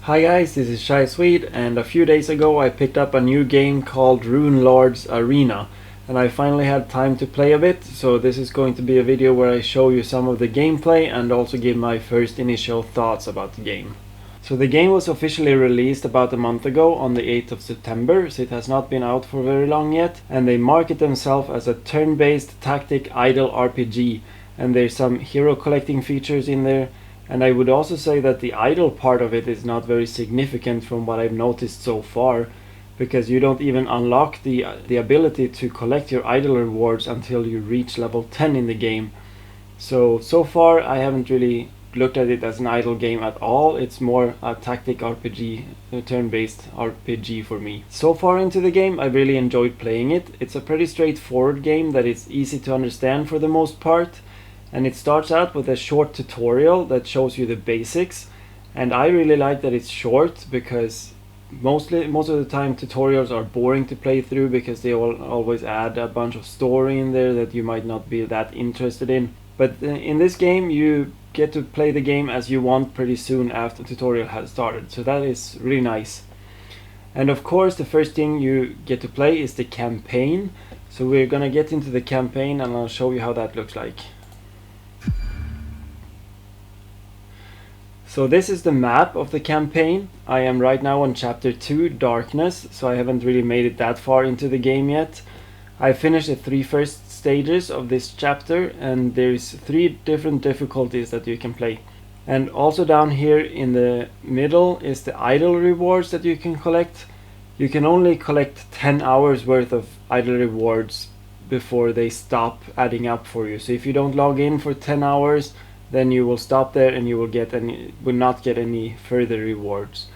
Hi guys, this is Shy Swede, and a few days ago I picked up a new game called Runelords Arena, and I finally had time to play a bit, so this is going to be a video where I show you some of the gameplay and also give my first initial thoughts about the game. So the game was officially released about a month ago on the 8th of September, so it has not been out for very long yet, and they market themselves as a turn-based tactic idle RPG, and there's some hero collecting features in there. And I would also say that the idle part of it is not very significant from what I've noticed so far, because you don't even unlock the ability to collect your idle rewards until you reach level 10 in the game. So far I haven't really looked at it as an idle game at all. It's more a tactic RPG, a turn-based RPG for me. So far into the game I really enjoyed playing it. It's a pretty straightforward game that is easy to understand for the most part. And it starts out with a short tutorial that shows you the basics, and I really like that it's short because most of the time tutorials are boring to play through because they always add a bunch of story in there that you might not be that interested in. But in this game you get to play the game as you want pretty soon after the tutorial has started, so that is really nice. And of course the first thing you get to play is the campaign, so we're gonna get into the campaign and I'll show you how that looks like. So this is the map of the campaign. I am right now on chapter 2, Darkness, so I haven't really made it that far into the game yet. I finished the 3 first stages of this chapter, and there's 3 different difficulties that you can play. And also down here in the middle is the idle rewards that you can collect. You can only collect 10 hours worth of idle rewards before they stop adding up for you. So if you don't log in for 10 hours, then you will stop there and you will not get any further rewards.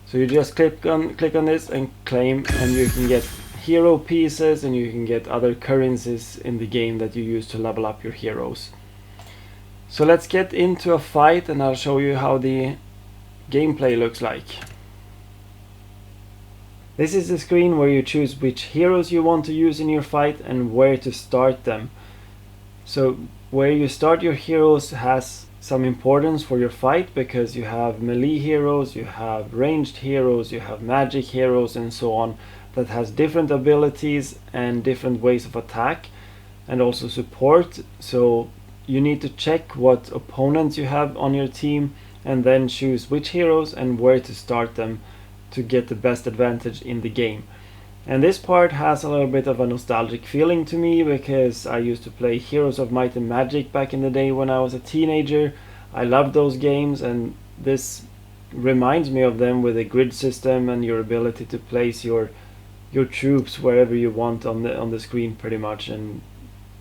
So you just click on this and claim, and you can get hero pieces and you can get other currencies in the game that you use to level up your heroes. So let's get into a fight and I'll show you how the gameplay looks like. This is the screen where you choose which heroes you want to use in your fight and where to start them. So where you start your heroes has some importance for your fight, because you have melee heroes, you have ranged heroes, you have magic heroes and so on, that has different abilities and different ways of attack and also support. So you need to check what opponents you have on your team and then choose which heroes and where to start them to get the best advantage in the game. And this part has a little bit of a nostalgic feeling to me, because I used to play Heroes of Might and Magic back in the day when I was a teenager. I loved those games, and this reminds me of them with a grid system and your ability to place your troops wherever you want on the screen pretty much. And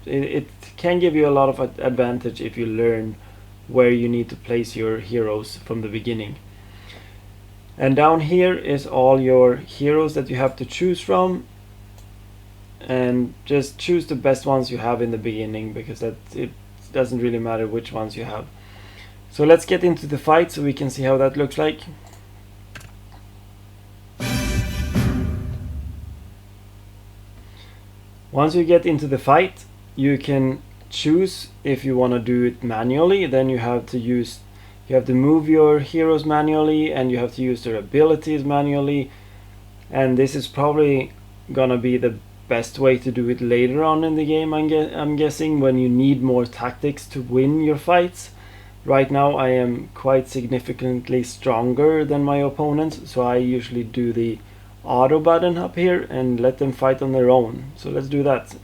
it can give you a lot of advantage if you learn where you need to place your heroes from the beginning. And down here is all your heroes that you have to choose from, and just choose the best ones you have in the beginning, because it doesn't really matter which ones you have. So let's get into the fight so we can see how that looks like. Once you get into the fight, you can choose if you want to do it manually. Then you have to move your heroes manually, and you have to use their abilities manually. And this is probably gonna be the best way to do it later on in the game, I'm guessing, when you need more tactics to win your fights. Right now I am quite significantly stronger than my opponents, so I usually do the auto button up here and let them fight on their own. So let's do that.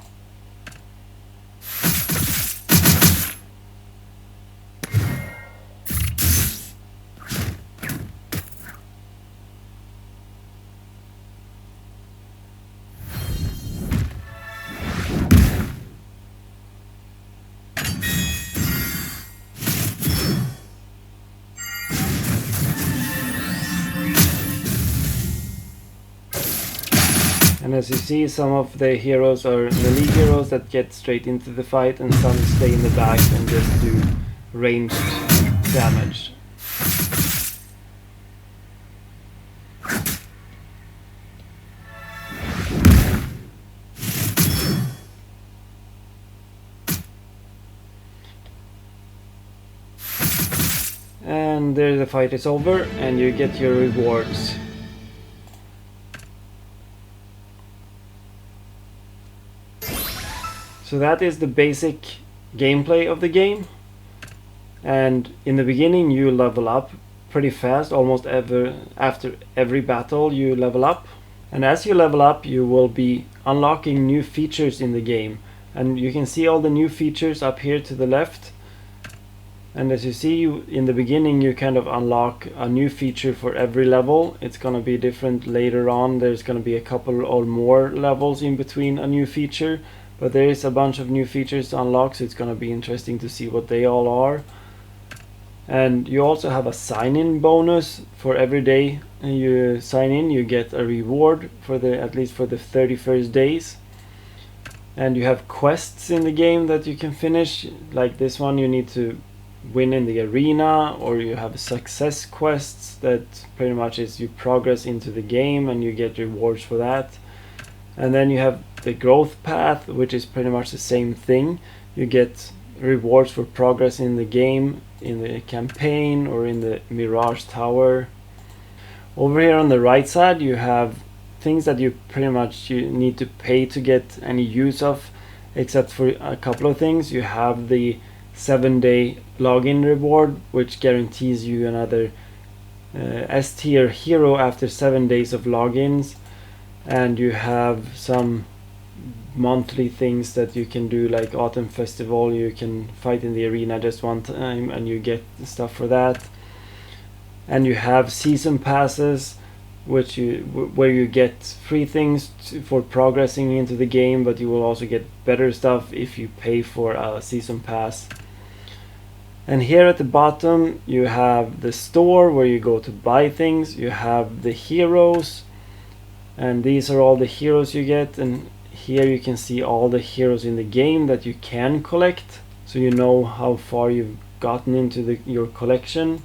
And as you see, some of the heroes are melee heroes that get straight into the fight, and some stay in the back and just do ranged damage. and there the fight is over and you get your rewards. So that is the basic gameplay of the game, and in the beginning you level up pretty fast. Almost after every battle you level up, and as you level up you will be unlocking new features in the game, and you can see all the new features up here to the left. And as you see, in the beginning you kind of unlock a new feature for every level. It's gonna be different later on. There's gonna be a couple or more levels in between a new feature, but there is a bunch of new features to unlock, so it's gonna be interesting to see what they all are. And you also have a sign-in bonus. For every day you sign in you get a reward for at least for the 31st days. And you have quests in the game that you can finish, like this one you need to win in the arena, or you have success quests that pretty much is you progress into the game and you get rewards for that. And then you have the growth path, which is pretty much the same thing. You get rewards for progress in the game, in the campaign, or in the Mirage Tower. Over here on the right side you have things that you need to pay to get any use of, except for a couple of things. You have the 7-day login reward, which guarantees you another S tier hero after 7 days of logins, and you have some monthly things that you can do, like Autumn Festival. You can fight in the arena just one time and you get stuff for that. And you have season passes, where you get free things for progressing into the game, but you will also get better stuff if you pay for a season pass. And here at the bottom you have the store where you go to buy things. You have the heroes, and these are all the heroes you get, and here you can see all the heroes in the game that you can collect, so you know how far you've gotten into your collection.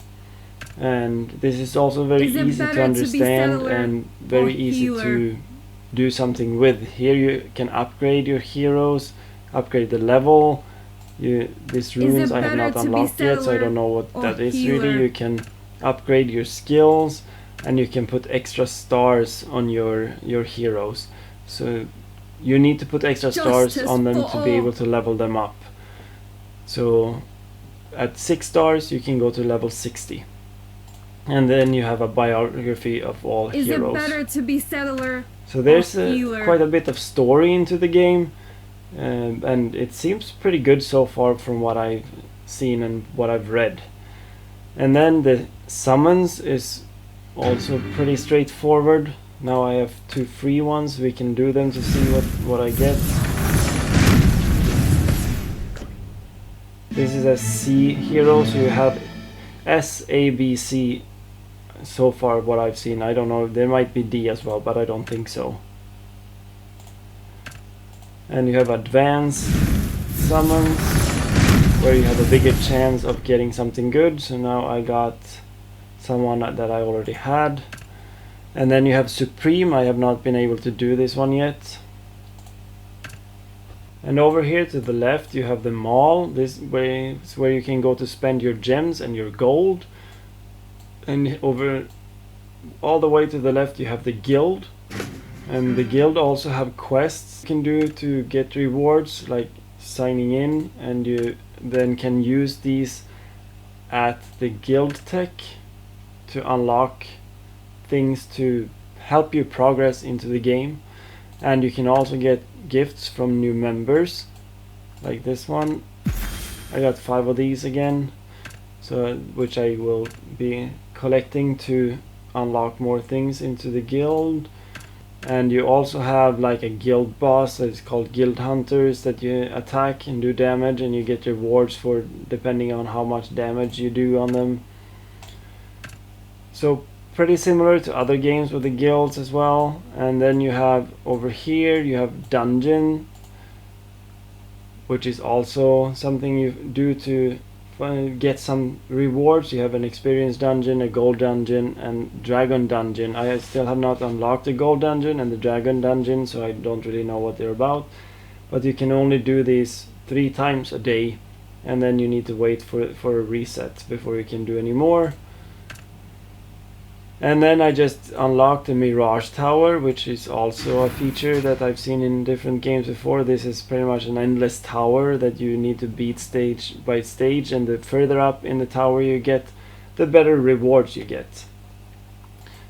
And this is also very easy to understand and very easy to do something with. Here you can upgrade your heroes, upgrade the level. These runes I have not unlocked yet, so I don't know what that is really. You can upgrade your skills, and you can put extra stars on your heroes. So you need to put extra stars on them to be able to level them up. So at 6 stars you can go to level 60. And then you have a biography of all heroes. Is it better to be settler? So there's quite a bit of story into the game, and it seems pretty good so far from what I've seen and what I've read. And then the summons is also pretty straightforward. Now I have 2 free ones. We can do them to see what I get. This is a C hero, so you have S, A, B, C so far what I've seen. I don't know, there might be D as well, but I don't think so. And you have advanced summons, where you have a bigger chance of getting something good. So now I got someone that I already had. And then you have Supreme. I have not been able to do this one yet. And over here to the left you have the mall. This way is where you can go to spend your gems and your gold. And over all the way to the left you have the guild. And the guild also have quests you can do to get rewards, like signing in, and you then can use these at the guild tech to unlock things to help you progress into the game. And you can also get gifts from new members, like this one. I got 5 of these again, so which I will be collecting to unlock more things into the guild. And you also have like a guild boss that is called guild hunters that you attack and do damage, and you get rewards for depending on how much damage you do on them. So pretty similar to other games with the guilds as well. And then you have over here you have dungeon, which is also something you do to get some rewards. You have an experience dungeon, a gold dungeon, and dragon dungeon. I still have not unlocked the gold dungeon and the dragon dungeon, so I don't really know what they're about, but you can only do these 3 times a day, and then you need to wait for a reset before you can do any more. And then I just unlocked the Mirage Tower, which is also a feature that I've seen in different games before. This is pretty much an endless tower that you need to beat stage by stage, and the further up in the tower you get, the better rewards you get.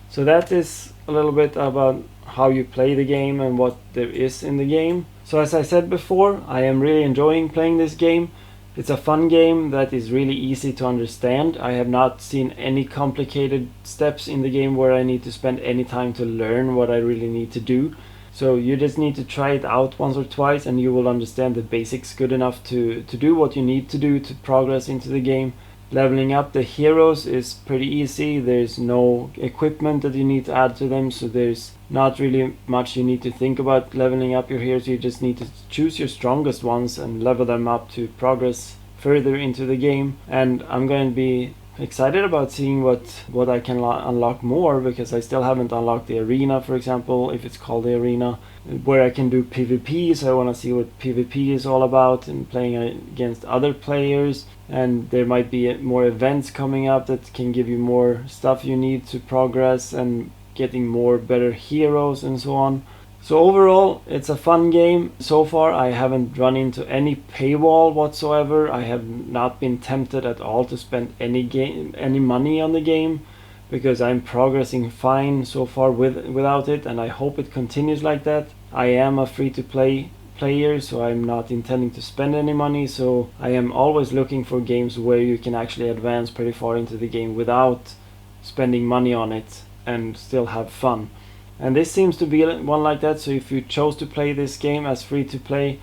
So that is a little bit about how you play the game and what there is in the game. So as I said before, I am really enjoying playing this game. It's a fun game that is really easy to understand. I have not seen any complicated steps in the game where I need to spend any time to learn what I really need to do. So you just need to try it out once or twice and you will understand the basics good enough to do what you need to do to progress into the game. Leveling up the heroes is pretty easy. There's no equipment that you need to add to them, so there's not really much you need to think about leveling up your heroes. You just need to choose your strongest ones and level them up to progress further into the game. And I'm going to be excited about seeing what I can unlock more, because I still haven't unlocked the arena, for example, if it's called the arena, where I can do PvP. So I want to see what PvP is all about and playing against other players. And there might be more events coming up that can give you more stuff you need to progress and getting more better heroes and so on. So overall, it's a fun game. So far I haven't run into any paywall whatsoever. I have not been tempted at all to spend any money on the game, because I'm progressing fine so far without it, and I hope it continues like that. I am a free-to-play player, so I'm not intending to spend any money, so I am always looking for games where you can actually advance pretty far into the game without spending money on it and still have fun. And this seems to be one like that. So if you chose to play this game as free to play,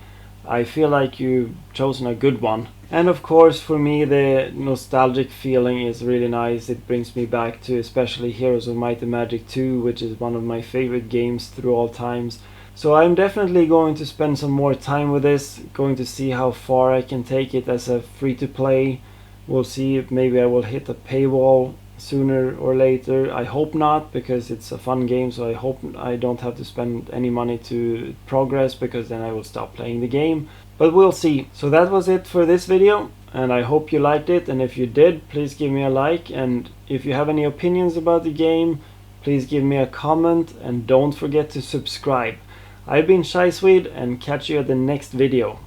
I feel like you've chosen a good one. And of course, for me, the nostalgic feeling is really nice. It brings me back to especially Heroes of Might and Magic 2, which is one of my favorite games through all times. So I'm definitely going to spend some more time with this, going to see how far I can take it as a free to play. We'll see if maybe I will hit a paywall sooner or later. I hope not, because it's a fun game, so I hope I don't have to spend any money to progress, because then I will stop playing the game. But we'll see. So that was it for this video, and I hope you liked it, and if you did, please give me a like, and if you have any opinions about the game, please give me a comment, and don't forget to subscribe. I've been Shy Swede, and catch you at the next video.